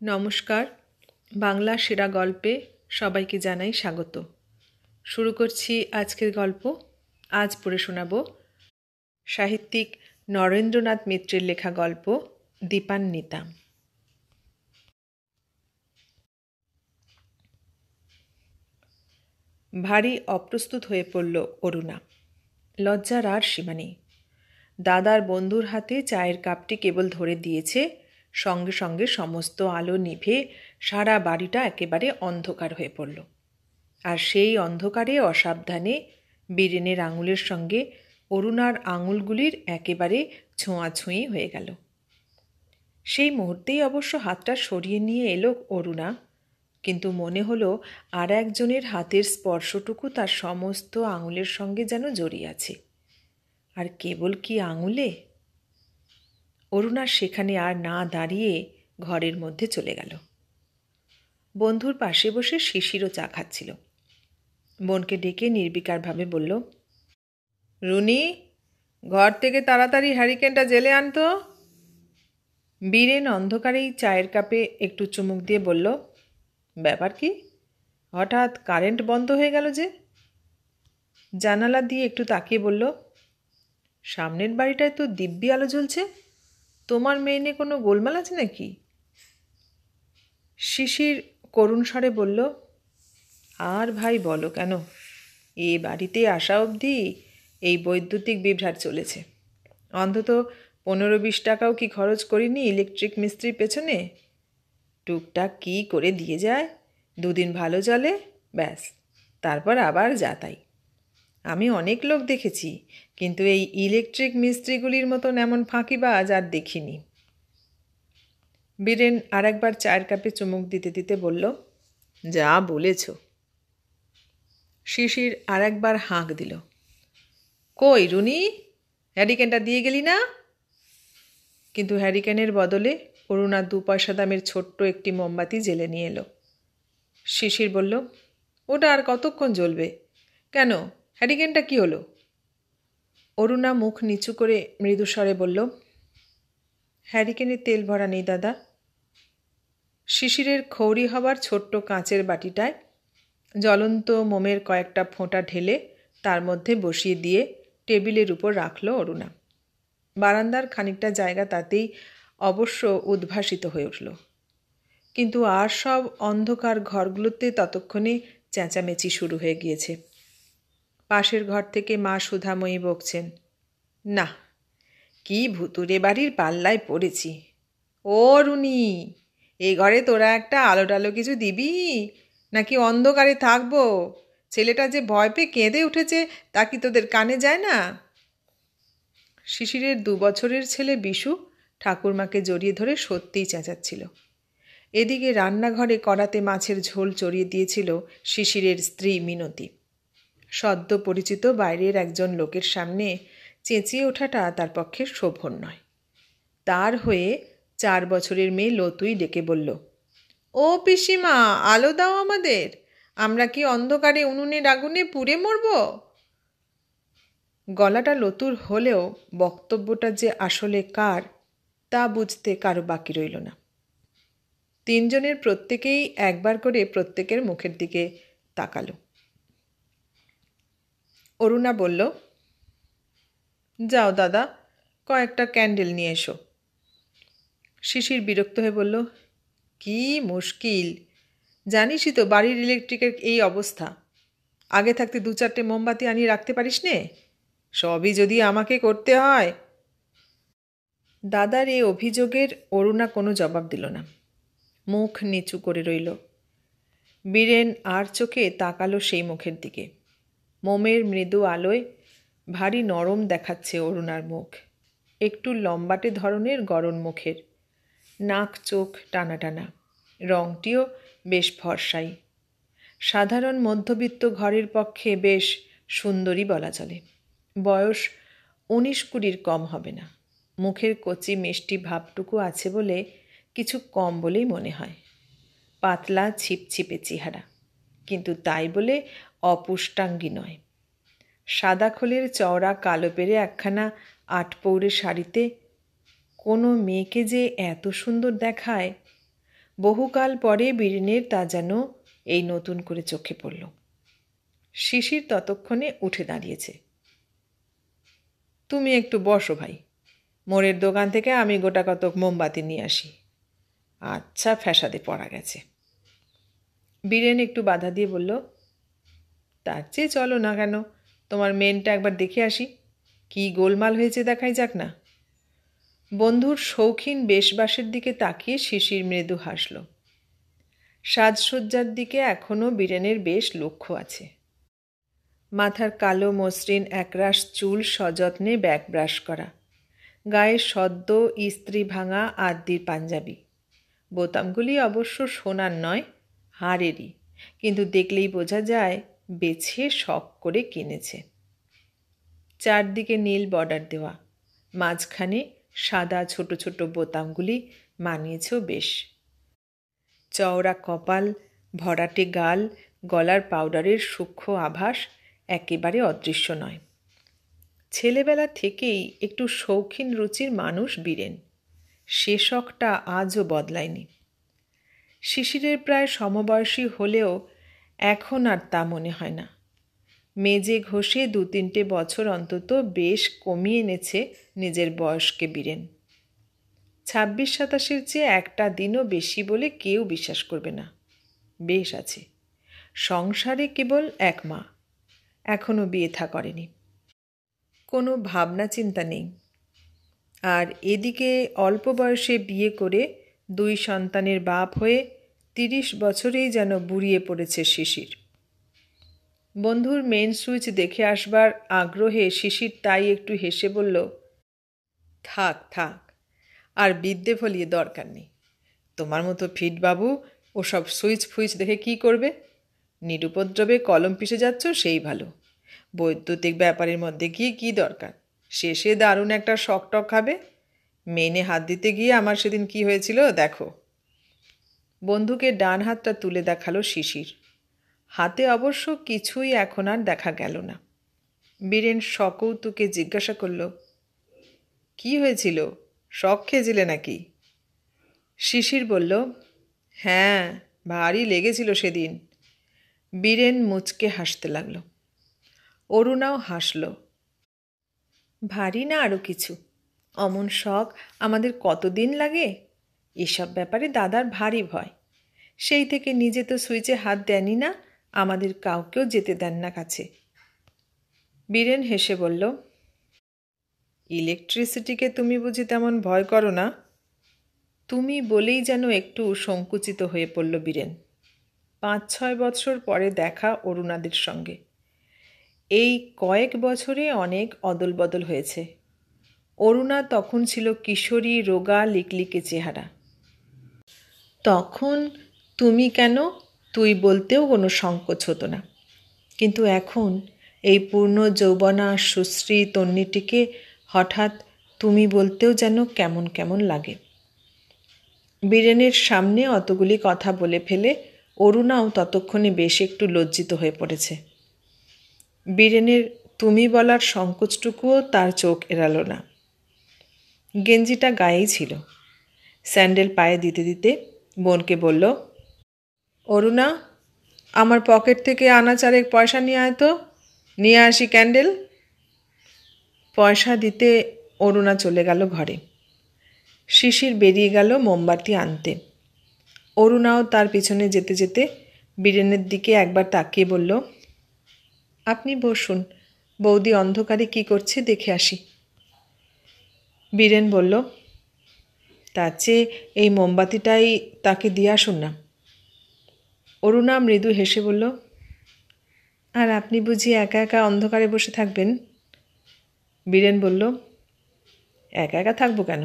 নমস্কার। বাংলা সেরা গল্পে সবাইকে জানাই স্বাগত। শুরু করছি আজকের গল্প। আজ পড়ে শোনাব সাহিত্যিক নরেন্দ্রনাথ মিত্রের লেখা গল্প দীপান্বিতা। ভারী অপ্রস্তুত হয়ে পড়ল অরুণা। লজ্জার আর সীমা নেই। দাদার বন্ধুর হাতে চায়ের কাপটি কেবল ধরে দিয়েছে, সঙ্গে সঙ্গে সমস্ত আলো নিভে সারা বাড়িটা একেবারে অন্ধকার হয়ে পড়ল। আর সেই অন্ধকারে অসাবধানে বীরেনের আঙুলের সঙ্গে অরুণার আঙুলগুলির একেবারে ছোঁয়াছুঁয়ি হয়ে গেল। সেই মুহূর্তেই অবশ্য হাতটা সরিয়ে নিয়ে এলো অরুণা, কিন্তু মনে হলো আর একজনের হাতের স্পর্শটুকু তার সমস্ত আঙুলের সঙ্গে যেন জড়িয়ে আছে। আর কেবল কি আঙুলে? অরুণা সেখানে আর না দাঁড়িয়ে ঘরের মধ্যে চলে গেল। বন্ধুর পাশে বসে শিশিরও চা খাচ্ছিল। বোনকে ডেকে নির্বিকারভাবে বলল, রুনি, ঘর থেকে তাড়াতাড়ি হ্যারিকেনটা জেলে আনতো। বীরেন অন্ধকারেই চায়ের কাপে একটু চুমুক দিয়ে বলল, ব্যাপার কি? হঠাৎ কারেন্ট বন্ধ হয়ে গেল যে? জানালা দিয়ে একটু তাকিয়ে বলল, সামনের বাড়িটায় তো দিব্যি আলো জ্বলছে। তোমার মেয়ে কোনো গোলমাল আছে নাকি? শিশির করুণ স্বরে বলল, আর ভাই বলো কেন, এ বাড়িতে আসা অবধি এই বৈদ্যুতিক বিভ্রাট চলেছে। অন্তত 15-20 টাকাও কি খরচ করিনি ইলেকট্রিক মিস্ত্রির পেছনে। টুকটাক কি করে দিয়ে যায়, 2 দিন ভালো চলে, ব্যাস, তারপর আবার যা তাই। আমি অনেক লোক দেখেছি, কিন্তু এই ইলেকট্রিক মিস্ত্রিগুলির মতন এমন ফাঁকিবাজ আর দেখিনি। বীরেন আর একবার চায়ের কাপে চুমুক দিতে দিতে বলল, যা বলেছ। শিশির আর একবার হাঁক দিল, কই রুনি, হ্যারিকেনটা দিয়ে গেলি না? কিন্তু হ্যারিকেনের বদলে অরুণা 2 পয়সা দামের ছোট্ট একটি মোমবাতি জেলে নিয়ে এলো। শিশির বলল, ওটা আর কতক্ষণ জ্বলবে? কেন, হ্যারিকেনটা কি হলো? অরুণা মুখ নিচু করে মৃদুস্বরে বলল, হ্যারিকেনে তেল ভরা নেই দাদা। শিশিরের খৌরি হবার ছোট্ট কাঁচের বাটিটায় জ্বলন্ত মোমের কয়েকটা ফোঁটা ঢেলে তার মধ্যে বসিয়ে দিয়ে টেবিলের উপর রাখল অরুণা। বারান্দার খানিকটা জায়গা তাতেই অবশ্য উদ্ভাসিত হয়ে উঠল। কিন্তু আর সব অন্ধকার ঘরগুলোতে ততক্ষণে চেঁচামেচি শুরু হয়ে গিয়েছে। পাশের ঘর থেকে মা সুধাময়ী বকছেন, না, কি ভুতুরে বাড়ির পাল্লায় পড়েছি। ও রুনি, এ ঘরে তোরা একটা আলো টালো কিছু দিবি, নাকি অন্ধকারে থাকবো? ছেলেটা যে ভয় পেয়ে কেঁদে উঠেছে, তা কি তোদের কানে যায় না? শিশিরের 2 বছরের ছেলে বিশু ঠাকুরমাকে জড়িয়ে ধরে সত্যিই চেঁচাচ্ছিল। এদিকে রান্নাঘরে কড়াতে মাছের ঝোল চড়িয়ে দিয়েছিল শিশিরের স্ত্রী মিনতি। সদ্য পরিচিত বাইরের একজন লোকের সামনে চেঁচিয়ে ওঠাটা তার পক্ষে শোভন নয়। তার হয়ে 4 বছরের মেয়ে লতুই ডেকে বলল, ও পিসিমা, আলো দাও আমাদের, আমরা কি অন্ধকারে উনুনের আগুনে পুড়ে মরব? গলাটা লতুর হলেও বক্তব্যটা যে আসলে কার তা বুঝতে কারো বাকি রইল না। 3 জনের প্রত্যেকেই একবার করে প্রত্যেকের মুখের দিকে তাকালো। অরুণা বলল, যাও দাদা, কয়েকটা ক্যান্ডেল নিয়ে এসো। শিশির বিরক্ত হয়ে বলল, কি মুশকিল, জানিসই তো বাড়ির ইলেকট্রিকের এই অবস্থা। আগে থাকতে 2-4টে মোমবাতি আনিয়ে রাখতে পারিস নে? সবই যদি আমাকে করতে হয়। দাদার এই অভিযোগের অরুণা কোনো জবাব দিল না, মুখ নিচু করে রইল। বীরেন আর চোখে তাকালো সেই মুখের দিকে। মোমের মৃদু আলোয় ভারী নরম দেখাচ্ছে অরুণার মুখ, একটু লম্বাটে ধরনের গড়ন মুখের, নাক চোখ টানা টানা, রংটিও বেশ ফর্সাই। সাধারণ মধ্যবিত্ত ঘরের পক্ষে বেশ সুন্দরী বলা চলে। বয়স 19-20 কম হবে না। মুখের কচি মিষ্টি ভাবটুকু আছে বলে কিছু কম বলেই মনে হয়। পাতলা ছিপছিপে চেহারা, কিন্তু তাই বলে অপুষ্টাঙ্গী নয়। সাদা খোলের চওড়া কালো পেরে একখানা 8 পৌরে শাড়িতে কোনো মেয়েকে যে এত সুন্দর দেখায়, বহুকাল পরে বীরেনের তা যেন এই নতুন করে চোখে পড়ল। শিশির ততক্ষণে উঠে দাঁড়িয়েছে। তুমি একটু বসো ভাই, মোড়ের দোকান থেকে আমি গোটা কতক মোমবাতি নিয়ে আসি। আচ্ছা, ফ্যাসাদে পড়া গেছে। বীরেন একটু বাধা দিয়ে বলল, তার চেয়ে চলো না কেন, তোমার মেনটা একবার দেখে আসি, কি গোলমাল হয়েছে দেখাই যাক না। বন্ধুর শৌখিন বেশবাসের দিকে তাকিয়ে শিশির মৃদু হাসল। সাজসজ্জার দিকে এখনও বীরেনের বেশ লক্ষ্য আছে। মাথার কালো মসৃণ একরাশ চুল সযত্নে ব্যাক ব্রাশ করা, গায়ে সদ্য ইস্ত্রি ভাঙা আদ্যির পাঞ্জাবি। বোতামগুলি অবশ্য সোনার নয়, হাড়েরই, কিন্তু দেখলেই বোঝা যায় বেছে শখ করে কিনেছে। চারদিকে নীল বর্ডার দেওয়া, মাঝখানে সাদা ছোট ছোট বোতামগুলি মানিয়েছেও বেশ। চওড়া কপাল, ভরাটে গাল, গলার পাউডারের সূক্ষ্ম আভাস একেবারে অদৃশ্য নয়। ছেলেবেলা থেকেই একটু শৌখিন রুচির মানুষ বীরেন, সে শখটা আজও বদলায়নি। শিশিরের প্রায় সমবয়সী হলেও এখন আর তা মনে হয় না। মেজে ঘষে 2-3 বছর অন্তত বেশ কমিয়ে এনেছে নিজের বয়সকে বীরেন। 26-27-এর চেয়ে একটা দিনও বেশি বলে কেউ বিশ্বাস করবে না। বেশ আছে, সংসারে কেবল এক মা, এখনও বিয়ে থা করেনি, কোনো ভাবনা চিন্তা নেই। আর এদিকে অল্প বয়সে বিয়ে করে 2 সন্তানের বাপ হয়ে 30 বছরেই যেন বুড়িয়ে পড়েছে শিশির। বন্ধুর মেন সুইচ দেখে আসবার আগ্রহে শিশির তাই একটু হেসে বলল, থাক থাক, আর বিদ্যে ফলিয়ে দরকার নেই। তোমার মতো ফিট বাবু ওসব সুইচ ফুইচ দেখে কি করবে? নিরুপদ্রবে কলম পিষে যাচ্ছ সেই ভালো। বৈদ্যুতিক ব্যাপারের মধ্যে গিয়ে কী দরকার? শেষে দারুণ একটা শক টক খাবে। মেনে হাত দিতে গিয়ে আমার সেদিন কি হয়েছিল দেখো। বন্ধুকে ডান হাতটা তুলে দেখালো শিশির। হাতে অবশ্য কিছুই এখন আর দেখা গেল না। বীরেন সকৌতুকে জিজ্ঞাসা করল, কি হয়েছিল? শক খেয়েছিলে নাকি? শিশির বলল, হ্যাঁ, ভারী লেগেছিল সেদিন। বীরেন মুচকে হাসতে লাগল। অরুণাও হাসল। ভারী না আরও কিছু? অমন শখ আমাদের কতদিন লাগে? এসব ব্যাপারে দাদার ভারী ভয়। সেই থেকে নিজে তো সুইচে হাত দেনই না, আমাদের কাউকেও যেতে দেন না কাছে। বীরেন হেসে বলল, ইলেকট্রিসিটিকে তুমি বুঝি তেমন ভয় করো না? তুমি বলেই যেন একটু সংকুচিত হয়ে পড়ল বীরেন। 5-6 বছর পরে দেখা অরুণাদের সঙ্গে। এই কয়েক বছরে অনেক অদল বদল হয়েছে। অরুণা তখন ছিল কিশোরী, রোগা, লিকলিকে চেহারা। তখন তুমি কেন তুই বলতেও কোনো সংকোচ হতো না, কিন্তু এখন এই পূর্ণ যৌবনা সুশ্রী তন্নিটিকে হঠাৎ তুমি বলতেও যেন কেমন কেমন লাগে। বীরেনের সামনে অতগুলি কথা বলে ফেলে অরুণাও ততক্ষণে বেশ একটু লজ্জিত হয়ে পড়েছে। বীরেনের তুমি বলার সংকোচটুকুও তার চোখ এড়ালো না। গেঞ্জিটা গায়েই ছিল। স্যান্ডেল পায়ে দিতে দিতে বোনকে বলল, অরুণা, আমার পকেট থেকে আনা 4 পয়সা নিয়ে আয় তো, নিয়ে আসি ক্যান্ডেল। পয়সা দিতে অরুণা চলে গেল ঘরে। শিশির বেরিয়ে গেল মোমবাতি আনতে। অরুণাও তার পিছনে যেতে যেতে বীরেনের দিকে একবার তাকিয়ে বলল, আপনি বসুন, বৌদি অন্ধকারে কি করছে দেখে আসি। বীরেন বলল, তার চেয়ে এই মোমবাতিটাই তাকে দিয়ে আসুন না। অরুণা মৃদু হেসে বলল, আর আপনি বুঝি একা একা অন্ধকারে বসে থাকবেন? বীরেন বলল, একা একা থাকবো কেন?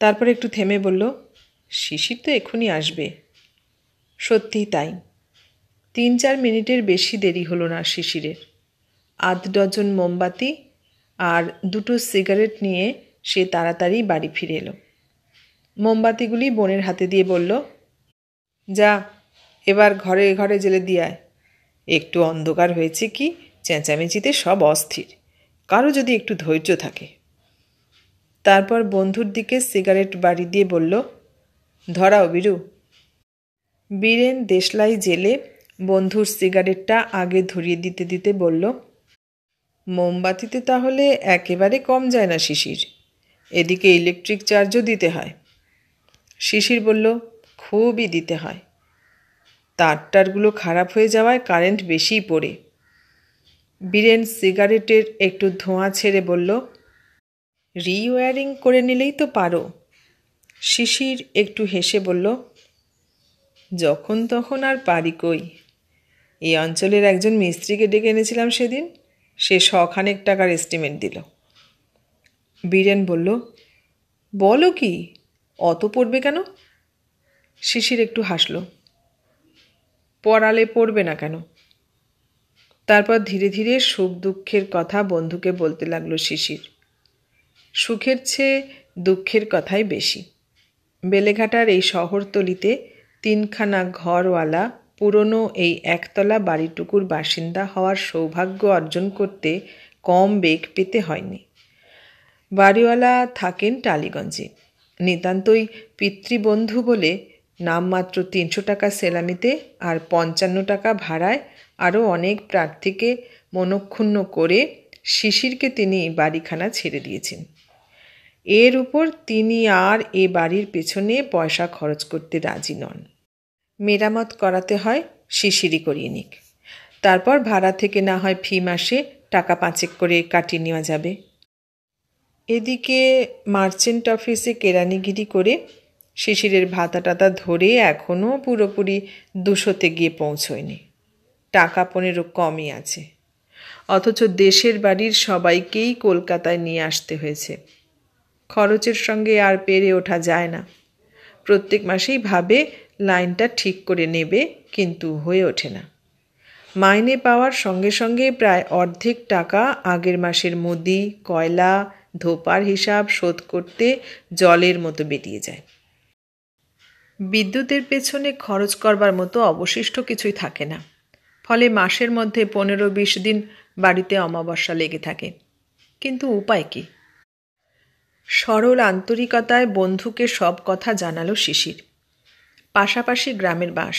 তারপর একটু থেমে বলল, শিশির তো এক্ষুনি আসবে। সত্যিই তাই। 3-4 মিনিটের বেশি দেরি হলো না শিশিরের। 8 ডজন মোমবাতি আর 2টো সিগারেট নিয়ে সে তাড়াতাড়ি বাড়ি ফিরে এলো। মোমবাতিগুলি বোনের হাতে দিয়ে বলল, যা, এবার ঘরে ঘরে জ্বেলে দিয়ে আয়। একটু অন্ধকার হয়েছে কি, চেঁচামেচিতে সব অস্থির, কারো যদি একটু ধৈর্য থাকে। তারপর বন্ধুর দিকে সিগারেট বাড়ি দিয়ে বলল, ধরাও বীরু। বীরেন দেশলাই জেলে বন্ধুর সিগারেটটা আগে ধরিয়ে দিতে দিতে বলল, মোমবাতিতে তাহলে একেবারে কম যায় না শিশির, এদিকে ইলেকট্রিক চার্জও দিতে হয়। শিশির বলল, খুবই দিতে হয়, তারটারগুলো খারাপ হয়ে যাওয়ায় কারেন্ট বেশিই পড়ে। বীরেন সিগারেটের একটু ধোঁয়া ছেড়ে বলল, রিওয়্যারিং করে নিলেই তো পারো। শিশির একটু হেসে বলল, যখন তখন আর পারি কই, এই অঞ্চলের একজন মিস্ত্রিকে ডেকে এনেছিলাম সেদিন, সে 100 টাকার এস্টিমেট দিল। বীরেন বলল, বলো কি, অত পড়বে কেন? শিশির একটু হাসল। পড়ালে পড়বে না কেন? তারপর ধীরে ধীরে সুখ দুঃখের কথা বন্ধুকে বলতে লাগলো শিশির। সুখের চেয়ে দুঃখের কথাই বেশি। বেলেঘাটার এই শহরতলিতে 3খানা ঘরওয়ালা পুরনো এই একতলা বাড়িটুকুর বাসিন্দা হওয়ার সৌভাগ্য অর্জন করতে কম বেগ পেতে হয়নি। বাড়িওয়ালা থাকেন টালিগঞ্জে, নিতান্তই পিতৃবন্ধু বলে নামমাত্র 300 টাকা সেলামিতে আর 55 টাকা ভাড়ায় আরও অনেক প্রার্থীকে মনক্ষুণ্ণ করে শিশিরকে তিনি বাড়িখানা ছেড়ে দিয়েছেন। এর উপর তিনি আর এ বাড়ির পেছনে পয়সা খরচ করতে রাজি নন। মেরামত করাতে হয় শিশিরই করিয়ে নিক, তারপর ভাড়া থেকে না হয় ফি মাসে টাকা 5 করে কাটিয়ে নেওয়া যাবে। এদিকে মার্চেন্ট অফিসে কেরানিগিরি করে শিশিরের ভাতা টাতা ধরে এখনও পুরোপুরি 200-তে গিয়ে পৌঁছয়নি, টাকা 15 কমই আছে। অথচ দেশের বাড়ির সবাইকেই কলকাতায় নিয়ে আসতে হয়েছে। খরচের সঙ্গে আর পেরে ওঠা যায় না। প্রত্যেক মাসেই ভাবে লাইনটা ঠিক করে নেবে, কিন্তু হয়ে ওঠে না। মাইনে পাওয়ার সঙ্গে সঙ্গে প্রায় অর্ধেক টাকা আগের মাসের মুদি, কয়লা, ধোপার হিসাব শোধ করতে জলের মতো বেরিয়ে যায়। বিদ্যুতের পেছনে খরচ করবার মতো অবশিষ্ট কিছুই থাকে না। ফলে মাসের মধ্যে 15-20 দিন বাড়িতে অমাবস্যা লেগে থাকে। কিন্তু উপায় কি? সরল আন্তরিকতায় বন্ধুকে সব কথা জানালো শিশির। পাশাপাশি গ্রামের বাস,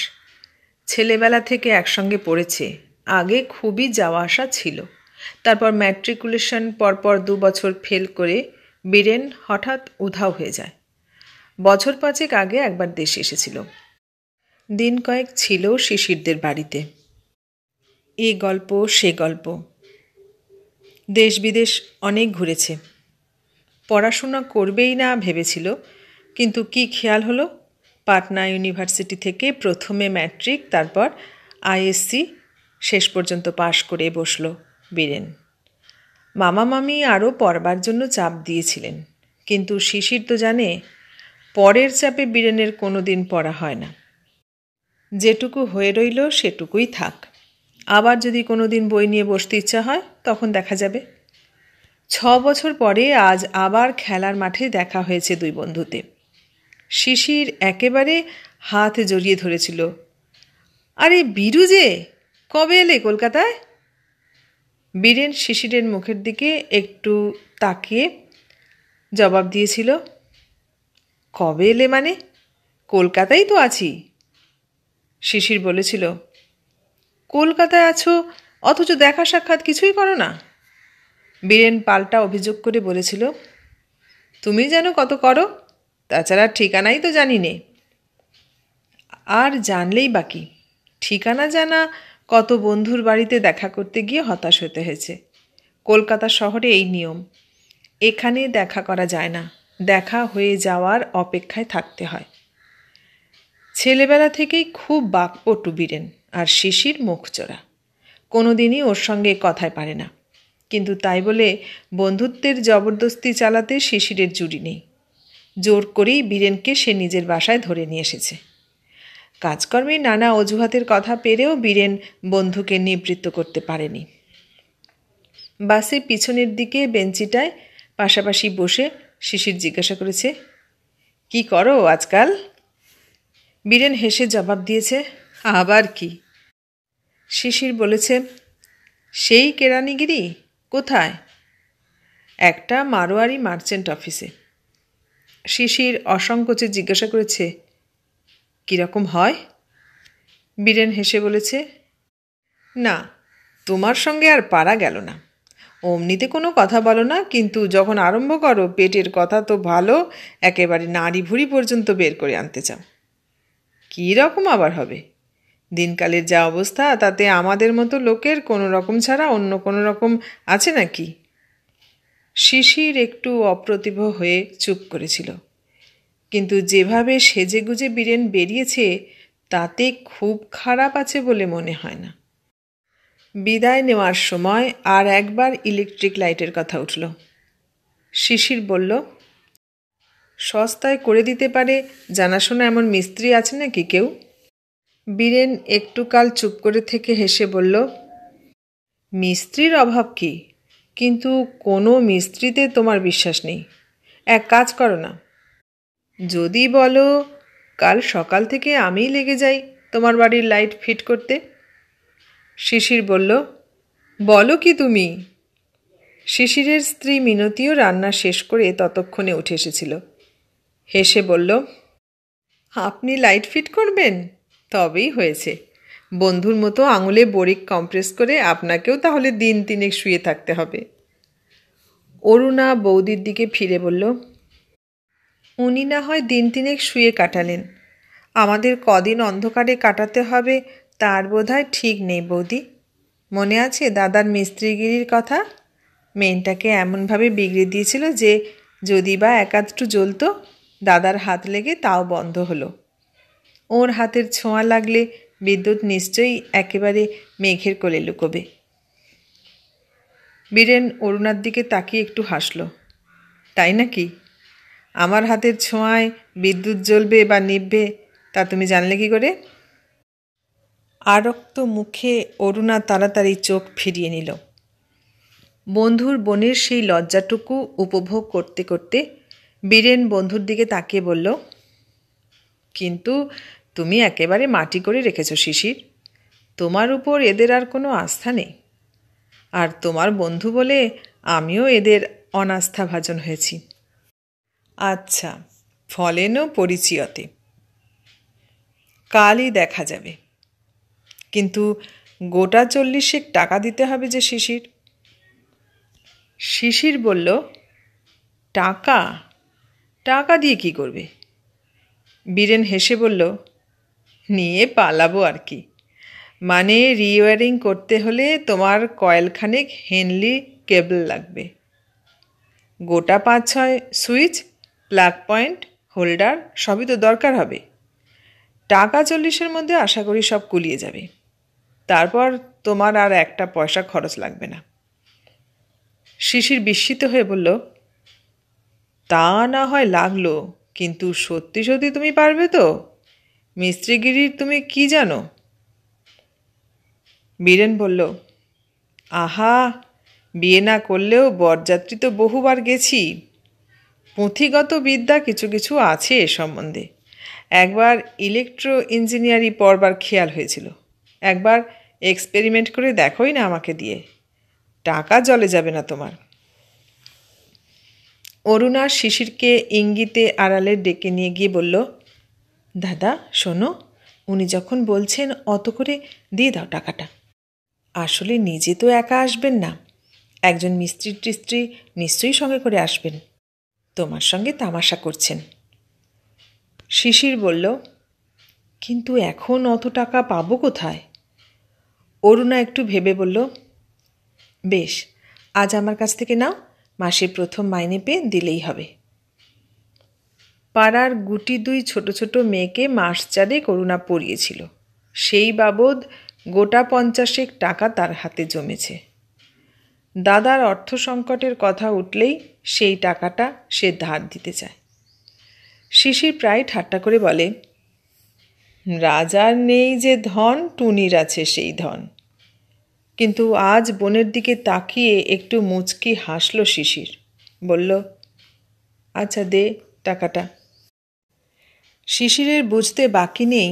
ছেলেবেলা থেকে একসঙ্গে পড়েছে, আগে খুবই যাওয়া আসা ছিল। তারপর ম্যাট্রিকুলেশন পরপর 2 বছর ফেল করে বীরেন হঠাৎ উধাও হয়ে যায়। বছর 5 আগে একবার দেশে এসেছিল। দিন কয়েক ছিল শিশিরদের বাড়িতে। এ গল্প সে গল্প, দেশ বিদেশ অনেক ঘুরেছে। পড়াশোনা করবেই না ভেবেছিল, কিন্তু কি খেয়াল হলো, পাটনা ইউনিভার্সিটি থেকে প্রথমে ম্যাট্রিক, তারপর আইএসসি শেষ পর্যন্ত পাশ করে বসল বীরেন। মামা মামি আরও পড়বার জন্য চাপ দিয়েছিলেন, কিন্তু শিশির তো জানে পরের চাপে বীরেনের কোনো দিন পড়া হয় না। যেটুকু হয়ে রইল সেটুকুই থাক, আবার যদি কোনো দিন বই নিয়ে বসতে ইচ্ছা হয় তখন দেখা যাবে। 6 বছর পরে আজ আবার খেলার মাঠে দেখা হয়েছে দুই বন্ধুতে। শিশির একেবারে হাত জড়িয়ে ধরেছিল। আরে বীরু যে, কবে এলে কলকাতায়? বীরেন শিশিরের মুখের দিকে একটু তাকিয়ে জবাব দিয়েছিল, কবে এলে মানে, কলকাতায় তো আছি। শিশির বলেছিল, কলকাতায় আছো অথচ দেখা সাক্ষাৎ কিছুই করো না। বীরেন পাল্টা অভিযোগ করে বলেছিল, তুমি যেন কত করো, তাছাড়া ঠিকানাই তো জানি নে। আর জানলেই বাকি, ঠিকানা জানা কত বন্ধুর বাড়িতে দেখা করতে গিয়ে হতাশ হতে হয়েছে। কলকাতা শহরে এই নিয়ম, এখানে দেখা করা যায় না, দেখা হয়ে যাওয়ার অপেক্ষায় থাকতে হয়। ছেলেবেলা থেকেই খুব বাকপটু বীরেন, আর শিশির মুখচোরা, কোনো দিনই ওর সঙ্গে কথায় পারে না। কিন্তু তাই বলে বন্ধুত্বের জবরদস্তি চালাতে শিশিরের জুড়ি নেই। জোর করেই বীরেনকে সে নিজের বাসায় ধরে নিয়ে এসেছে। কাজকর্মে নানা অজুহাতের কথা পেরেও বীরেন বন্ধুকে নিবৃত্ত করতে পারেনি। বাসে পিছনের দিকে বেঞ্চিটায় পাশাপাশি বসে শিশির জিজ্ঞাসা করেছে, কি করো আজকাল? বীরেন হেসে জবাব দিয়েছে, আবার কি? শিশির বলেছে, সেই কেরানিগিরি। কোথায়? একটা মারোয়ারি মার্চেন্ট অফিসে। শিশির অসংকোচে জিজ্ঞাসা করেছে, কীরকম হয়? বীরেন হেসে বলেছে, না, তোমার সঙ্গে আর পারা গেল না। অমনিতে কোনো কথা বলো না, কিন্তু যখন আরম্ভ করো পেটের কথা তো ভালো, একেবারে নাড়ি ভুড়ি পর্যন্ত বের করে আনতে চাও। কী রকম আবার হবে? দিনকালের যা অবস্থা, তাতে আমাদের মতো লোকের কোনো রকম ছাড়া অন্য কোনো রকম আছে নাকি? শিশির একটু অপ্রতিভ হয়ে চুপ করেছিল, কিন্তু যেভাবে সেজেগুজে বীরেন বেরিয়েছে তাতে খুব খারাপ আছে বলে মনে হয় না। বিদায় নেওয়ার সময় আর একবার ইলেকট্রিক লাইটের কথা উঠল। শিশির বলল, সস্তায় করে দিতে পারে জানাশোনা এমন মিস্ত্রি আছে নাকি কেউ? বীরেন একটু কাল চুপ করে থেকে হেসে বলল, মিস্ত্রির অভাব কি, কিন্তু কোনো মিস্ত্রিতে তোমার বিশ্বাস নেই। এক কাজ করো না, যদি বলো কাল সকাল থেকে আমিই লেগে যাই তোমার বাড়ির লাইট ফিট করতে। শিশির বলল, বলো কি তুমি? শিশিরের স্ত্রী মিনতিও রান্না শেষ করে ততক্ষণে উঠে এসেছিল। হেসে বলল, আপনি লাইট ফিট করবেন? তবেই হয়েছে। বন্ধুর মতো আঙুলে বড়ি কম্প্রেস করে আপনাকেও তাহলে দিন তিনেক শুয়ে থাকতে হবে। অরুণা বৌদির দিকে ফিরে বলল, উনি না হয় দিন তিনেক শুয়ে কাটালেন, আমাদের কদিন অন্ধকারে কাটাতে হবে তার বোধহয় ঠিক নেই বৌদি। মনে আছে দাদার মিস্ত্রিগিরির কথা? মেনটাকে এমনভাবে বিগড়ে দিয়েছিল যে যদি বা একাধটু জ্বলত, দাদার হাত লেগে তাও বন্ধ হলো। ওর হাতের ছোঁয়া লাগলে বিদ্যুৎ নিশ্চয়ই একেবারে মেঘের কোলে লুকোবে। বীরেন অরুণার দিকে তাকিয়ে একটু হাসল। তাই নাকি? আমার হাতের ছোঁয়ায় বিদ্যুৎ জ্বলবে বা নিভবে তা তুমি জানলে কি করে? আরক্ত মুখে অরুণা তাড়াতাড়ি চোখ ফিরিয়ে নিল। বন্ধুর বোনের সেই লজ্জাটুকু উপভোগ করতে করতে বীরেন বন্ধুর দিকে তাকিয়ে বলল, কিন্তু তুমি একেবারে মাটি করে রেখেছ শিশির। তোমার উপর এদের আর কোনো আস্থা নেই। আর তোমার বন্ধু বলে আমিও এদের অনাস্থাভাজন হয়েছি। আচ্ছা, ফলেনও পরিচয়তে কালই দেখা যাবে। কিন্তু গোটা 40 টাকা দিতে হবে যে শিশির। শিশির বলল, টাকা? টাকা দিয়ে কি করবে? বীরেন হেসে বলল, নিয়ে পালাবো আর কি। মানে রিওয়ারিং করতে হলে তোমার কয়েলখানেক হেনলি কেবল লাগবে, গোটা 5-6 সুইচ, প্লাগ পয়েন্ট, হোল্ডার সবই তো দরকার হবে। টাকা 40-এর মধ্যে আশা করি সব কুলিয়ে যাবে। তারপর তোমার আর একটা পয়সা খরচ লাগবে না। শিশির বিস্মিত হয়ে বলল, তা না হয় লাগলো, কিন্তু সত্যি সত্যি তুমি পারবে তো? মিস্ত্রিগিরির তুমি কি জানো? বীরেন বলল, আহা, বিয়ে না করলেও বরযাত্রী তো বহুবার গেছি। পুঁথিগত বিদ্যা কিছু কিছু আছে এ সম্বন্ধে। একবার ইলেকট্রো ইঞ্জিনিয়ারিং পড়বার খেয়াল হয়েছিল। একবার এক্সপেরিমেন্ট করে দেখোই না আমাকে দিয়ে। টাকা জলে যাবে না তোমার। অরুণা শিশিরকে ইঙ্গিতে আড়ালে ডেকে নিয়ে গিয়ে বলল, দাদা শোনো, উনি যখন বলছেন অত করে দিয়ে দাও টাকাটা। আসলে নিজে তো একা আসবেন না, একজন মিস্ত্রি টিস্ত্রি নিশ্চয়ই সঙ্গে করে আসবেন। তোমার সঙ্গে তামাশা করছেন। শিশির বলল, কিন্তু এখন অত টাকা পাবো কোথায়? অরুণা একটু ভেবে বলল, বেশ, আজ আমার কাছ থেকে নাও, মাসের প্রথম মাইনে পেয়ে দিলেই হবে। পাড়ার গুটি 2 ছোট ছোট মেয়েকে মাস 4 অরুণা পড়িয়েছিল, সেই বাবদ গোটা 50 টাকা তার হাতে জমেছে। দাদার অর্থ সংকটের কথা উঠলেই সেই টাকাটা সে ধার দিতে চায়। শিশির প্রায় ঠাট্টা করে বলে, রাজার নেই যে ধন, টুনির আছে সেই ধন। কিন্তু আজ বোনের দিকে তাকিয়ে একটু মুচকি হাসল শিশির। বলল, আচ্ছা দে টাকাটা। শিশিরের বুঝতে বাকি নেই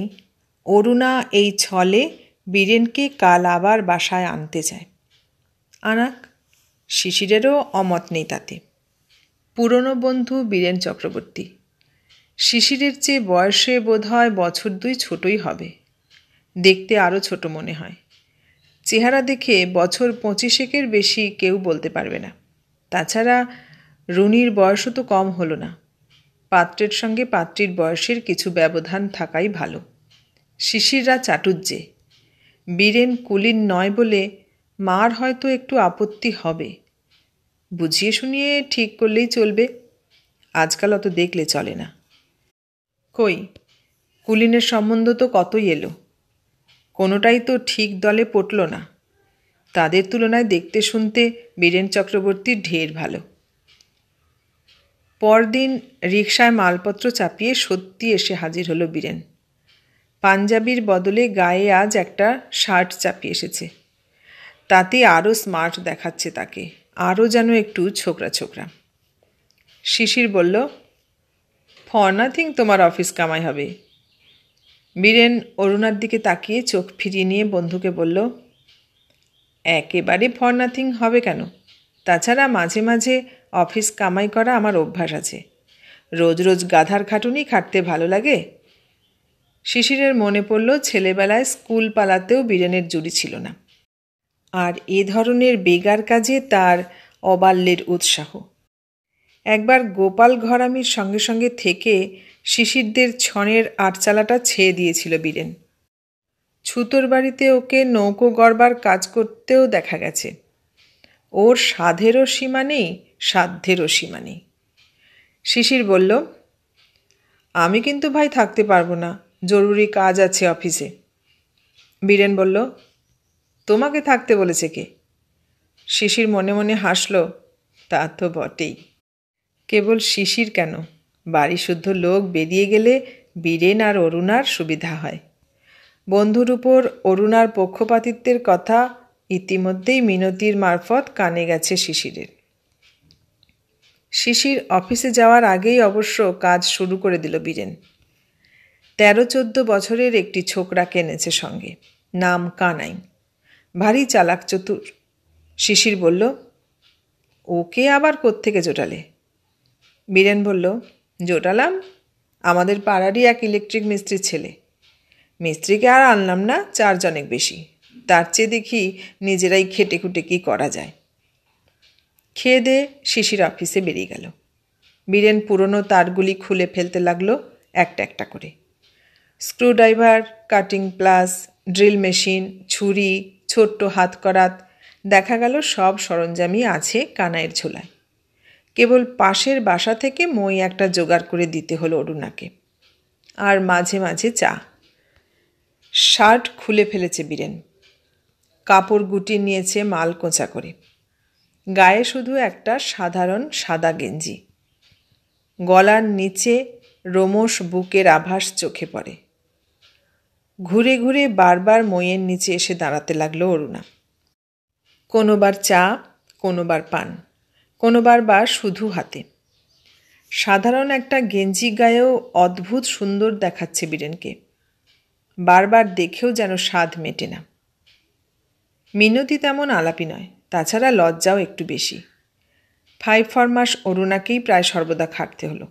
অরুণা এই ছলে বীরেনকে কাল আবার বাসায় আনতে চায়। আনাক, শিশিরেরও অমত নেই তাতে। পুরনো বন্ধু বীরেন চক্রবর্তী, শিশিরের চেয়ে বয়সে বোধহয় বছর 2 ছোটই হবে, দেখতে আরও ছোট মনে হয়। চেহারা দেখে বছর 25-এর বেশি কেউ বলতে পারবে না। তাছাড়া রুনির বয়সও তো কম হলো না। পাত্রের সঙ্গে পাত্রীর বয়সের কিছু ব্যবধান থাকাই ভালো। শিশিররা চাটুজ্জে, বীরেন কুলীন নয় বলে মার হয়তো একটু আপত্তি হবে। বুঝিয়ে শুনিয়ে ঠিক করলেই চলবে, আজকাল অত দেখলে চলে না। কই, কুলীনের সম্বন্ধ তো কতই এলো, কোনোটাই তো ঠিক দলে পটল না। তাদের তুলনায় দেখতে শুনতে বীরেন চক্রবর্তী ঢের ভালো। পরদিন রিকশায় মালপত্র চাপিয়ে সত্যি এসে হাজির হলো বীরেন। পাঞ্জাবির বদলে গায়ে আজ একটা শার্ট চাপিয়ে এসেছে। তাতে আরও স্মার্ট দেখাচ্ছে তাকে, আরও যেন একটু ছোকরা ছোকরা। শিশির বলল, ফর নাথিং তোমার অফিস কামাই হবে। বীরেন অরুণার দিকে তাকিয়ে চোখ ফিরিয়ে নিয়ে বন্ধুকে বলল, একেবারে ফর নাথিং হবে কেন? তাছাড়া মাঝে মাঝে অফিস কামাই করা আমার অভ্যাস আছে। রোজ রোজ গাধার খাটুনি খাটতে ভালো লাগে। শিশিরের মনে পড়ল ছেলেবেলায় স্কুল পালাতেও বীরেনের জুড়ি ছিল না, আর এ ধরনের বেগার কাজে তার অবাল্যের উৎসাহ। একবার গোপাল ঘরামির সঙ্গে সঙ্গে থেকে শিশিরদের ছনের আটচালাটা ছেয়ে দিয়েছিল বীরেন। ছুতোর বাড়িতে ওকে নৌকো গড়বার কাজ করতেও দেখা গেছে। ওর সাধেরও সীমা নেই, সাধ্যেরও সীমা নেই। শিশির বলল, আমি কিন্তু ভাই থাকতে পারবো না, জরুরি কাজ আছে অফিসে। বীরেন বলল, তোমাকে থাকতে বলেছে কে? শিশির মনে মনে হাসল, তা তো বটেই। কেবল শিশির কেন, বাড়ি শুদ্ধ লোক বেরিয়ে গেলে বীরেন আর অরুণার সুবিধা হয়। বন্ধুর উপর অরুণার পক্ষপাতিত্বের কথা ইতিমধ্যেই মিনতির মারফত কানে গেছে শিশিরের। শিশির অফিসে যাওয়ার আগেই অবশ্য কাজ শুরু করে দিল বীরেন। 13-14 বছরের একটি ছোকরাকে এনেছে সঙ্গে, নাম কানাই, ভারী চালাক চতুর। শিশির বলল, ওকে আবার কোত্থেকে জোটালে? বীরেন বলল, জোটালাম, আমাদের পাড়ারই এক ইলেকট্রিক মিস্ত্রির ছেলে। মিস্ত্রিকে আর আনলাম না, 4 জনেক বেশি। তার চেয়ে দেখি নিজেরাই খেটে খুটে কি করা যায়। খেয়ে দে শিশির অফিসে বেরিয়ে গেল। বীরেন পুরনো তারগুলি খুলে ফেলতে লাগলো একটা একটা করে। Screwdriver, cutting plus, drill machine, ছুরি, ছোট্ট হাত করাত, দেখা গেল সব সরঞ্জামই আছে কানাইয়ের ঝোলায়। কেবল পাশের বাসা থেকে মই একটা জোগাড় করে দিতে হলো অরুণাকে, আর মাঝে মাঝে চা। শার্ট খুলে ফেলেছে বীরেন, কাপড় গুটিয়ে নিয়েছে মাল কোঁচা করে। গায়ে শুধু একটা সাধারণ সাদা গেঞ্জি। গলার নিচে রোমশ বুকের আভাস চোখে পড়ে। ঘুরে ঘুরে বারবার মইয়ের নিচে এসে দাঁড়াতে লাগলো অরুণা। কোনোবার চা, কোনোবার পান, কোনোবার বা শুধু হাতে। সাধারণ একটা গেঞ্জি গায়েও অদ্ভুত সুন্দর দেখাচ্ছে বীরেনকে। বারবার দেখেও যেন স্বাদ মেটে না। মিনতি তেমন আলাপি নয়, তাছাড়া লজ্জাও একটু বেশি। 5-4 মাস অরুণাকেই প্রায় সর্বদা খাটতে হলো।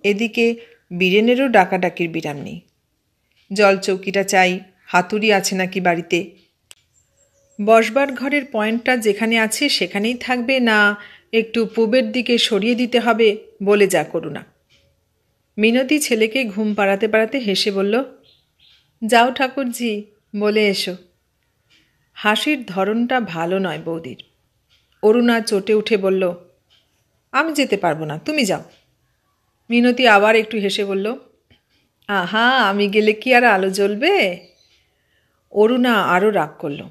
এদিকে বীরেনেরও ডাকাডাকির বিরাম নেই। জল চৌকিটা চাই, হাতুড়ি আছে নাকি বাড়িতে, বসবার ঘরের পয়েন্টটা যেখানে আছে সেখানেই থাকবে না একটু পূবের দিকে সরিয়ে দিতে হবে, বলে যা করুণা। মিনতি ছেলেকে ঘুম পাড়াতে পাড়াতে হেসে বলল, যাও ঠাকুরজি, বলে এসো। হাসির ধরনটা ভালো নয় বৌদির। অরুণা চটে উঠে বলল, আমি যেতে পারবো না, তুমি যাও। মিনতি আবার একটু হেসে বলল, আহা, আমি গেলে কি আর আলো জ্বলবে? অরুণা আরও রাগ করল,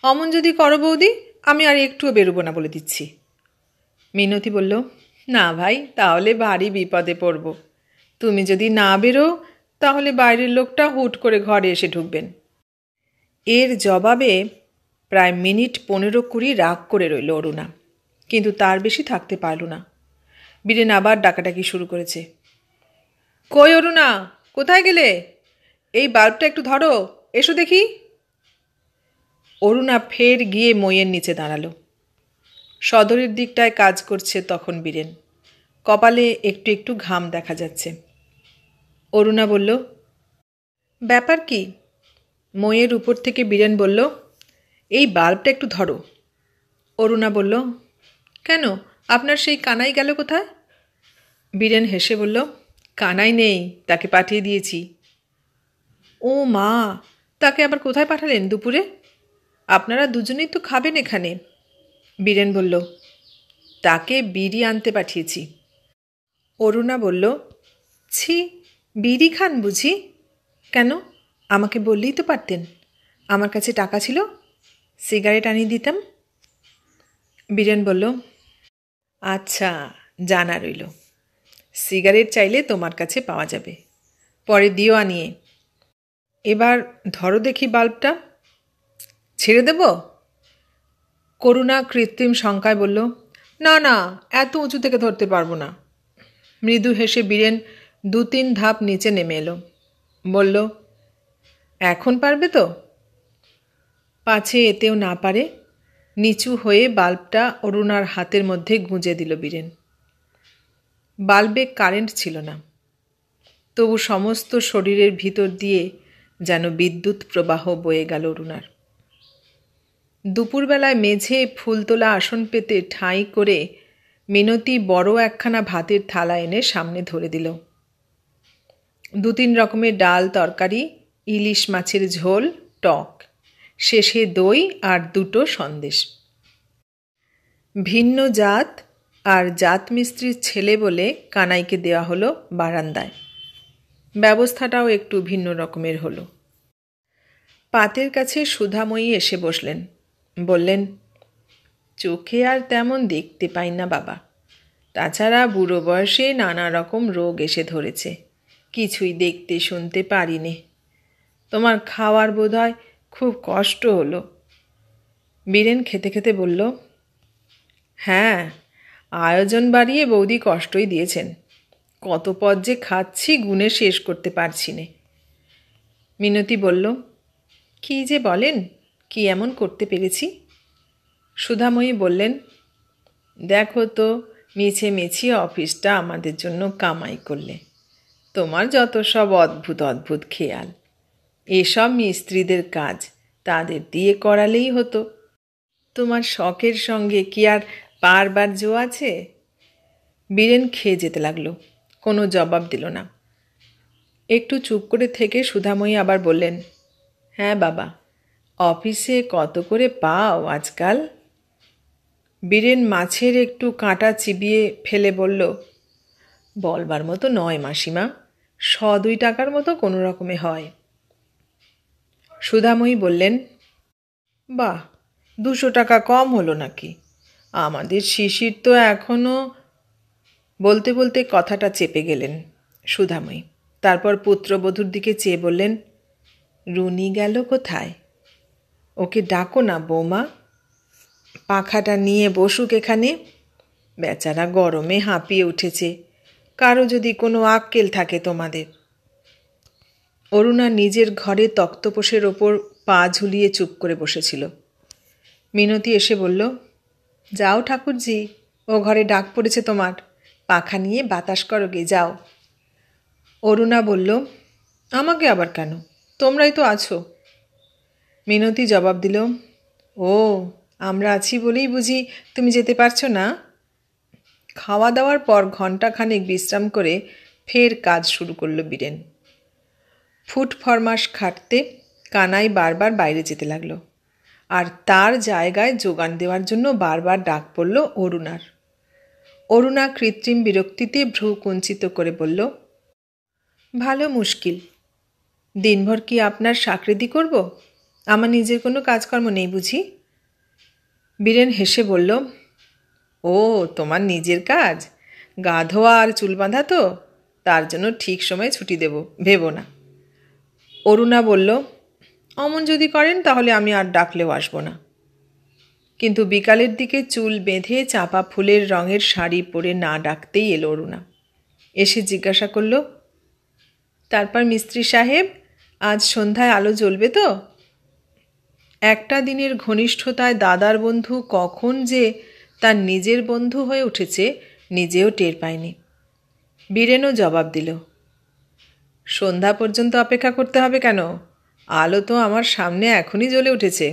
অমন যদি করো বৌদি, আমি আর একটুও বেরোবো না বলে দিচ্ছি। মিনতি বলল, না ভাই, তাহলে ভারী বিপদে পড়ব। তুমি যদি না বেরো তাহলে বাইরের লোকটা হুট করে ঘরে এসে ঢুকবেন। এর জবাবে প্রায় মিনিট 15-20 রাগ করে রইল অরুণা, কিন্তু তার বেশি থাকতে পারল না। বীরেন আবার ডাকাডাকি শুরু করেছে, কই অরুণা, কোথায় গেলে? এই বাল্বটা একটু ধরো, এসো দেখি। অরুণা ফের গিয়ে মইয়ের নিচে দাঁড়ালো। সদরের দিকটায় কাজ করছে তখন বীরেন। কপালে একটু একটু ঘাম দেখা যাচ্ছে। অরুণা বলল, ব্যাপার কি? মইয়ের উপর থেকে বীরেন বলল, এই বাল্বটা একটু ধরো। অরুণা বলল, কেন, আপনার সেই কানাই গেল কোথায়? বীরেন হেসে বলল, কানাই নেই, তাকে পাঠিয়ে দিয়েছি। ও মা, তাকে আবার কোথায় পাঠালেন দুপুরে? আপনারা দুজনেই তো খাবেন এখানে। বীরেন বলল, তাকে বিড়ি আনতে পাঠিয়েছি। অরুণা বলল, ছি, বিড়ি খান বুঝি? কেন, আমাকে বললেই তো পারতেন, আমার কাছে টাকা ছিল, সিগারেট আনিয়ে দিতাম। বীরেন বলল, আচ্ছা, জানা রইল, সিগারেট চাইলে তোমার কাছে পাওয়া যাবে, পরে দিও আনিয়ে। এবার ধরো দেখি বাল্বটা। ছেড়ে দেব? করুণা কৃত্রিম শঙ্কায় বলল, না না, এত উঁচু থেকে ধরতে পারবো না। মৃদু হেসে বীরেন 2-3 ধাপ নিচে নেমে এলো। বলল, এখন পারবে তো? পাছে এতেও না পারে, নিচু হয়ে বাল্বটা অরুণার হাতের মধ্যে গুঁজে দিল বীরেন। বাল্বে কারেন্ট ছিল না, তবু সমস্ত শরীরের ভিতর দিয়ে যেন বিদ্যুৎ প্রবাহ বয়ে গেল অরুণার। দুপুরবেলায় মেঝে ফুলতোলা আসন পেতে ঠাঁই করে মিনতি বড় একখানা ভাতের থালা এনে সামনে ধরে দিল। 2-3 রকমের ডাল, তরকারি, ইলিশ মাছের ঝোল, টক, শেষে দই আর 2টো সন্দেশ। ভিন্ন জাত আর জাত মিস্ত্রির ছেলে বলে কানাইকে দেওয়া হলো বারান্দায়। ব্যবস্থাটাও একটু ভিন্ন রকমের হলো। পাতের কাছে সুধাময়ী এসে বসলেন। বললেন, চোখে আর তেমন দেখতে পাই না বাবা, তাছাড়া বুড়ো বয়সে নানা রকম রোগ এসে ধরেছে, কিছুই দেখতে শুনতে পারি নে। তোমার খাওয়ার বোধহয় খুব কষ্ট হলো। বীরেন খেতে খেতে বলল, হ্যাঁ, আয়োজন বাড়িয়ে বৌদি কষ্টই দিয়েছেন, কত পদ যে খাচ্ছি গুণে শেষ করতে পারছি নে। মিনতি বলল, কি যে বলেন, কি এমন করতে পেরেছি? সুধাময়ী বললেন, দেখো তো, মিছে মিছি অফিসটা আমাদের জন্য কামাই করলে। তোমার যত সব অদ্ভুত অদ্ভুত খেয়াল, এসব মিস্ত্রিদের কাজ, তাদের দিয়ে করালেই হতো। তোমার শখের সঙ্গে কি আর পারবার জো আছে? বীরেন খেয়ে যেতে লাগলো, কোনো জবাব দিল না। একটু চুপ করে থেকে সুধাময়ী আবার বললেন, হ্যাঁ বাবা, অফিসে কত করে পাও আজকাল? বীরেন মাছের একটু কাঁটা চিবিয়ে ফেলে বলল, বলবার মতো নয় মাসিমা, 100-2 টাকার মতো কোনো রকমে হয়। সুধাময়ী বললেন, বাহ, 200 টাকা কম হলো নাকি? আমাদের শিশির তো এখনও। বলতে বলতে কথাটা চেপে গেলেন সুধাময়ী। তারপর পুত্রবধূর দিকে চেয়ে বললেন, রুনি গেল কোথায়? ওকে ডাকো না বৌমা, পাখাটা নিয়ে বসুক এখানে। বেচারা গরমে হাঁপিয়ে উঠেছে, কারো যদি কোনো আক্কেল থাকে তোমাদের। অরুণা নিজের ঘরে তক্তপোষের ওপর পা ঝুলিয়ে চুপ করে বসেছিল। মিনতি এসে বলল, যাও ঠাকুরজি, ও ঘরে ডাক পড়েছে তোমার, পাখা নিয়ে বাতাস করো গে, যাও। অরুণা বলল, আমাকে আবার কেন, তোমরাই তো আছো। মিনতি জবাব দিল, ও, আমরা আছি বলেই বুঝি তুমি যেতে পারছো না? খাওয়া দাওয়ার পর ঘণ্টাখানেক বিশ্রাম করে ফের কাজ শুরু করল বীরেন। ফুট ফরমাস খাটতে কানাই বারবার বাইরে যেতে লাগলো, আর তার জায়গায় যোগান দেওয়ার জন্য বারবার ডাক পড়ল অরুণার। অরুণা কৃত্রিম বিরক্তিতে ভ্রু কুঞ্চিত করে বলল, ভালো মুশকিল, দিনভর কি আপনার সাকরেদি করব? আমার নিজের কোনো কাজকর্ম নেই বুঝি? বীরেন হেসে বলল, ও, তোমার নিজের কাজ, গা ধোয়া আর চুল বাঁধা তো, তার জন্য ঠিক সময়ে ছুটি দেব, ভেবো না। অরুণা বলল, অমন যদি করেন তাহলে আমি আর ডাকলেও আসব না। কিন্তু বিকালের দিকে চুল বেঁধে চাপা ফুলের রঙের শাড়ি পরে না ডাকতেই এলো অরুণা। এসে জিজ্ঞাসা করল, তারপর মিস্ত্রি সাহেব, আজ সন্ধ্যায় আলো জ্বলবে তো? একটা দিনের ঘনিষ্ঠতায় দাদার বন্ধু কখন যে তার নিজের বন্ধু হয়ে উঠেছে নিজেও টের পায়নি। বীরেনও জবাব দিল, সন্ধ্যা পর্যন্ত অপেক্ষা করতে হবে কেন? আলো তো আমার সামনে এখনই জ্বলে উঠেছে।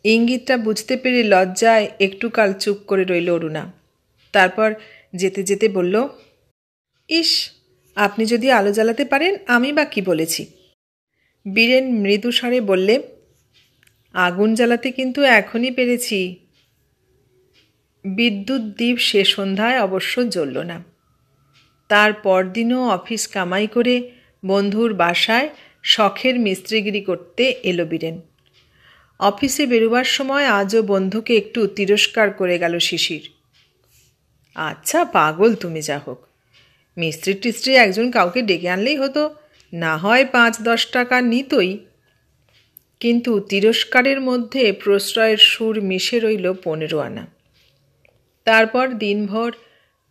ইঙ্গিতটা বুঝতে পেরে লজ্জায় একটু কাল চুপ করে রইল অরুণা। তারপর যেতে যেতে বলল, ইস, আপনি যদি আলো জ্বালাতে পারেন আমি বা কি বলেছি। বীরেন মৃদু স্বরে বললে, আগুন জ্বালাতে কিন্তু এখনই পেরেছি। বিদ্যুৎ দ্বীপ সে সন্ধ্যায় অবশ্য জ্বলল না। তার পরদিনও অফিস কামাই করে বন্ধুর বাসায় শখের মিস্ত্রিগিরি করতে এলো বীরেন। অফিসে বেরোবার সময় আজও বন্ধুকে একটু তিরস্কার করে গেল শিশির। আচ্ছা পাগল তুমি, যা হোক, মিস্ত্রি টিস্ত্রি একজন কাউকে ডেকে আনলেই হতো, না হয় 5-10 টাকা নিতই। কিন্তু তিরস্কারের মধ্যে প্রশ্রয়ের সুর মিশে রইল 15 আনা। তারপর দিনভর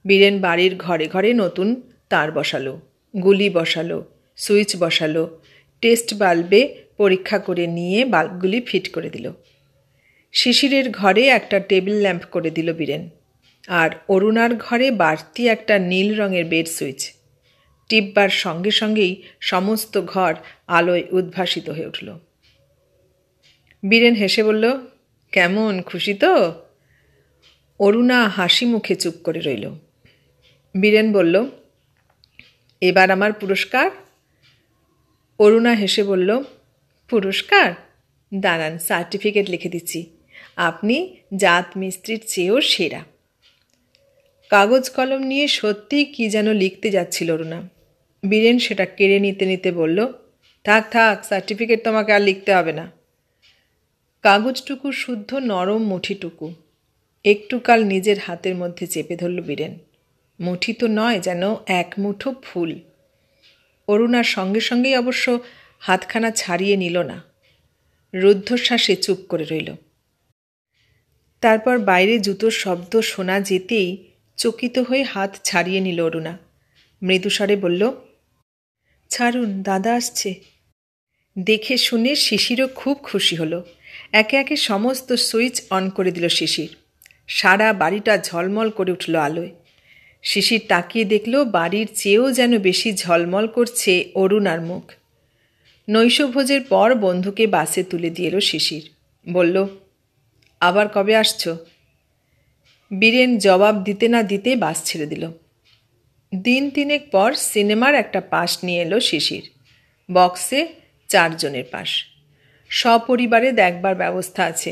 বীরেন বাড়ির ঘরে ঘরে নতুন তার বসালো, গুলি বসালো, সুইচ বসালো, টেস্ট বাল্বে পরীক্ষা করে নিয়ে বাল্বগুলি ফিট করে দিল। শিশিরের ঘরে একটা টেবিল ল্যাম্প করে দিল বীরেন, আর অরুণার ঘরে বাড়তি একটা নীল রঙের বেড সুইচ। টিপবার সঙ্গে সঙ্গেই সমস্ত ঘর আলোয় উদ্ভাসিত হয়ে উঠল। বীরেন হেসে বলল, কেমন, খুশি তো? অরুণা হাসি মুখে চুপ করে রইল। বীরেন বলল, এবার আমার পুরস্কার। অরুণা হেসে বলল, পুরস্কার? দাঁড়ান, সার্টিফিকেট লিখে দিচ্ছি। আপনি জাত মিস্ত্রির চেয়েও সেরা। কাগজ কলম নিয়ে সত্যিই কি যেন লিখতে যাচ্ছিল অরুণা। বীরেন সেটা কেড়ে নিতে নিতে বলল, থাক থাক, সার্টিফিকেট তোমাকে আর লিখতে হবে না। কাগজটুকু শুদ্ধ নরম মুঠিটুকু একটুকাল নিজের হাতের মধ্যে চেপে ধরল বীরেন। মুঠি তো নয়, যেন এক মুঠো ফুল। অরুণার সঙ্গে সঙ্গেই অবশ্য হাতখানা ছাড়িয়ে নিল না, রুদ্ধশ্বাসে চুপ করে রইল। তারপর বাইরে জুতোর শব্দ শোনা যেতেই চকিত হয়ে হাত ছাড়িয়ে নিল অরুণা। মৃদুস্বরে বলল, ছাড়ুন, দাদা আসছে। দেখে শুনে শিশিরও খুব খুশি হলো। একে একে সমস্ত সুইচ অন করে দিল শিশির। সারা বাড়িটা ঝলমল করে উঠল আলোয়। শিশির তাকিয়ে দেখল বাড়ির চেয়েও যেন বেশি ঝলমল করছে অরুণার মুখ। নৈশভোজের পর বন্ধুকে বাসে তুলে দিয়ে এলো শিশির। বলল, আবার কবে আসছো? বীরেন জবাব দিতে না দিতে বাস ছেড়ে দিল। দিন 3 পর সিনেমার একটা পাস নিয়ে এলো শিশির। বক্সে 4 জনের পাস। সপরিবারে দেখবার ব্যবস্থা আছে।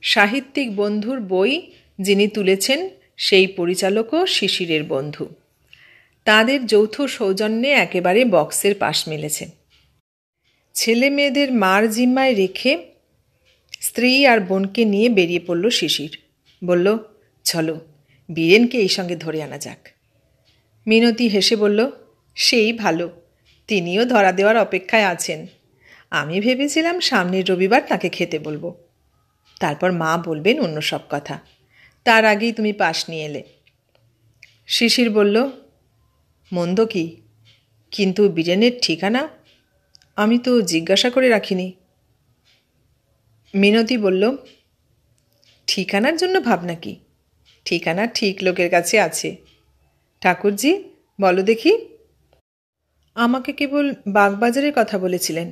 সাহিত্যিক বন্ধুর বই যিনি তুলেছেন সেই পরিচালকও শিশিরের বন্ধু। তাদের যৌথ সৌজন্যে একেবারে বক্সের পাস মিলেছে। ছেলে মেয়েদের মার জিম্মায় রেখে স্ত্রী আর বোনকে নিয়ে বেরিয়ে পড়ল শিশির। বলল, চলো, বীরেনকে এই সঙ্গে ধরে আনা যাক। মিনতি হেসে বলল, সেই ভালো, তিনিও ধরা দেওয়ার অপেক্ষায় আছেন। আমি ভেবেছিলাম সামনের রবিবার তাকে খেতে বলবো, তারপর মা বলবেন অন্য সব কথা। তার আগেই তুমি পাস নিয়ে এলে। শিশির বলল, মন্দ কি, কিন্তু বীরেনের ঠিকানা আমি তো জিজ্ঞাসা করে রাখিনি। মিনতি বলল, ঠিকানার জন্য ভাবনা কি? ঠিকানা ঠিক লোকের কাছে আছে। ঠাকুরজি, বলো দেখি। আমাকে কেবল বাগবাজারের কথা বলেছিলেন।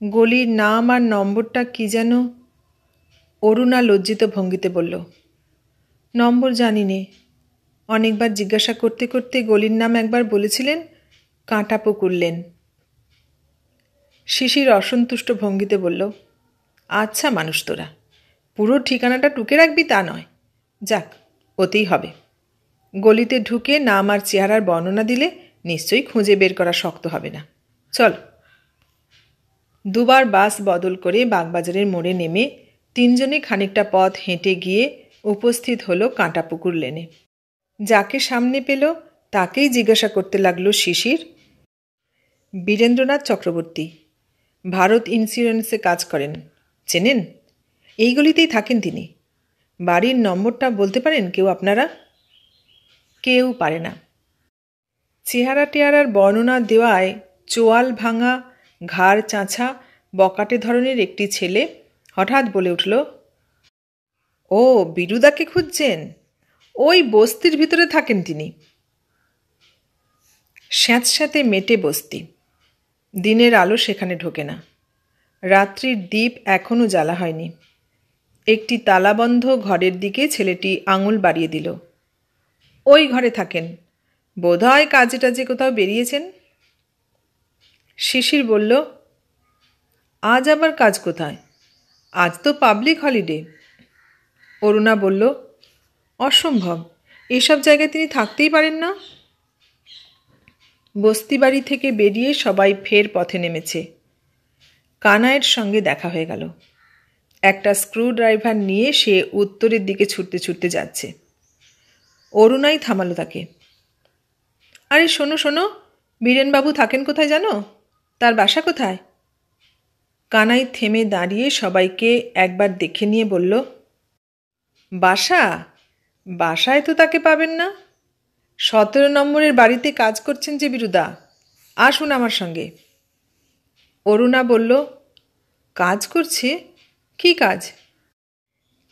গলির নাম আর নম্বরটা কি যেন? অরুণা লজ্জিত ভঙ্গিতে বলল, নম্বর জানি নে। অনেকবার জিজ্ঞাসা করতে করতে গলির নাম একবার বলেছিলেন, কাঁটাপুকুর লেন। শিশির অসন্তুষ্ট ভঙ্গিতে বলল, আচ্ছা মানুষ তোরা, পুরো ঠিকানাটা টুকে রাখবি তা নয়। যাক, ওতেই হবে। গলিতে ঢুকে নাম আর চেহারার বর্ণনা দিলে নিশ্চয়ই খুঁজে বের করা শক্ত হবে না। চল। 2 বার বাস বদল করে বাগবাজারের মোড়ে নেমে 3 জনে খানিকটা পথ হেঁটে গিয়ে উপস্থিত হলো কাঁটাপুকুর লেনে। যাকে সামনে পেল তাকেই জিজ্ঞাসা করতে লাগলো শিশির, বীরেন্দ্রনাথ চক্রবর্তী, ভারত ইন্স্যুরেন্সে কাজ করেন, চেনেন? এই গলিতেই থাকেন তিনি। বাড়ির নম্বরটা বলতে পারেন কেউ আপনারা? কেউ পারে না। চেহারা টেহারার বর্ণনা দেওয়ায় চোয়াল ভাঙা, ঘাড় চাঁচা, বকাটে ধরনের একটি ছেলে হঠাৎ বলে উঠল, ও, বিরুদাকে খুঁজছেন? ওই বস্তির ভিতরে থাকেন তিনি। স্যাঁতস্যাঁতে মেটে বস্তি, দিনের আলো সেখানে ঢোকে না। রাত্রির দ্বীপ এখনও জ্বালা হয়নি। একটি তালাবন্ধ ঘরের দিকে ছেলেটি আঙুল বাড়িয়ে দিল। ওই ঘরে থাকেন, বোধহয় কাজে টাজে কোথাও বেরিয়েছেন। শিশির বলল, আজ আবার কাজ কোথায়? আজ তো পাবলিক হলিডে। অরুণা বলল, অসম্ভব, এসব জায়গায় তিনি থাকতেই পারেন না। বস্তি বাড়ি থেকে বেরিয়ে সবাই ফের পথে নেমেছে। কানাইয়ের সঙ্গে দেখা হয়ে গেল। একটা স্ক্রু ড্রাইভার নিয়ে সে উত্তরের দিকে ছুটতে ছুটতে যাচ্ছে। অরুণাই থামালো তাকে। আরে শোনো শোনো, বীরেনবাবু থাকেন কোথায় জানো? তার বাসা কোথায়? কানাই থেমে দাঁড়িয়ে সবাইকে একবার দেখে নিয়ে বলল, বাসা? বাসায় তো তাকে পাবেন না। 17 নম্বরের বাড়িতে কাজ করছেন যে বীরুদা, আসুন আমার সঙ্গে। অরুণা বলল, কাজ করছে? কি কাজ?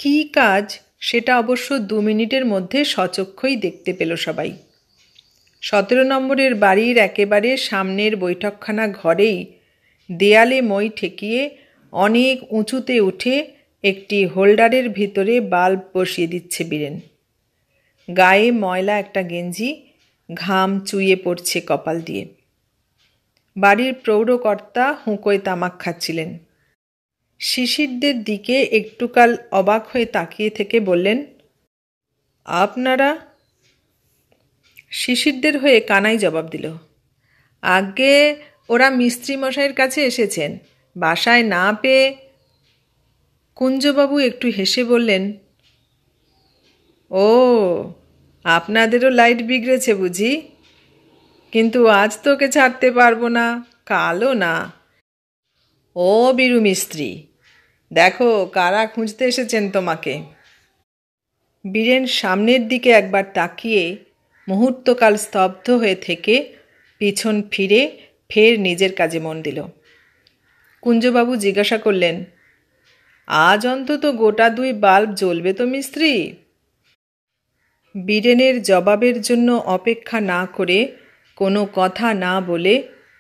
কি কাজ সেটা অবশ্য 2 মিনিটের মধ্যে সচক্ষেই দেখতে পেল সবাই। 17 নম্বরের বাড়ির একেবারে সামনের বৈঠকখানা ঘরেই দেয়ালে মই ঠেকিয়ে অনেক উঁচুতে উঠে একটি হোল্ডারের ভিতরে বাল্ব বসিয়ে দিচ্ছে বীরেন। গায়ে ময়লা একটা গেঞ্জি, ঘাম চুইয়ে পড়ছে কপাল দিয়ে। বাড়ির প্রৌঢ়কর্তা হুঁকোয় তামাক খাচ্ছিলেন। শিশিরদের দিকে একটুকাল অবাক হয়ে তাকিয়ে থেকে বললেন, আপনারা? শিশিরদের হয়ে কানাই জবাব দিল, আগে ওরা মিস্ত্রি মশাইয়ের কাছে এসেছেন, বাসায় না পেয়ে। কুঞ্জবাবু একটু হেসে বললেন, ও, আপনাদেরও লাইট বিগড়েছে বুঝি? কিন্তু আজ তোকে ছাড়তে পারবো না, কালও না। ও বীরু মিস্ত্রি, দেখো কারা খুঁজতে এসেছেন তোমাকে। বীরেন সামনের দিকে একবার তাকিয়ে মুহূর্তকাল স্তব্ধ হয়ে থেকে পিছন ফিরে ফের নিজের কাজে মন দিল। কুঞ্জবাবু জিজ্ঞাসা করলেন, আজ অন্তত গোটা 2 বাল্ব জ্বলবে তো মিস্ত্রি? বীরেনের জবাবের জন্য অপেক্ষা না করে, কোনো কথা না বলে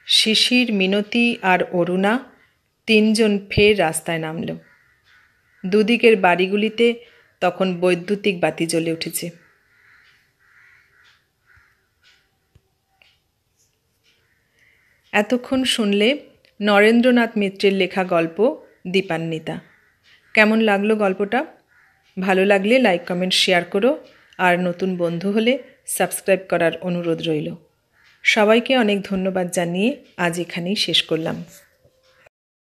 শিশির, মিনতি আর অরুণা 3 জন ফের রাস্তায় নামল। দুদিকের বাড়িগুলিতে তখন বৈদ্যুতিক বাতি জ্বলে উঠেছে। এতক্ষণ শুনলে নরেন্দ্রনাথ মিত্রের লেখা গল্প দীপান্বিতা। কেমন লাগলো গল্পটা? ভালো লাগলে লাইক, কমেন্ট, শেয়ার করো। আর নতুন বন্ধু হলে সাবস্ক্রাইব করার অনুরোধ রইল। সবাইকে অনেক ধন্যবাদ জানিয়ে আজ এখানেই শেষ করলাম।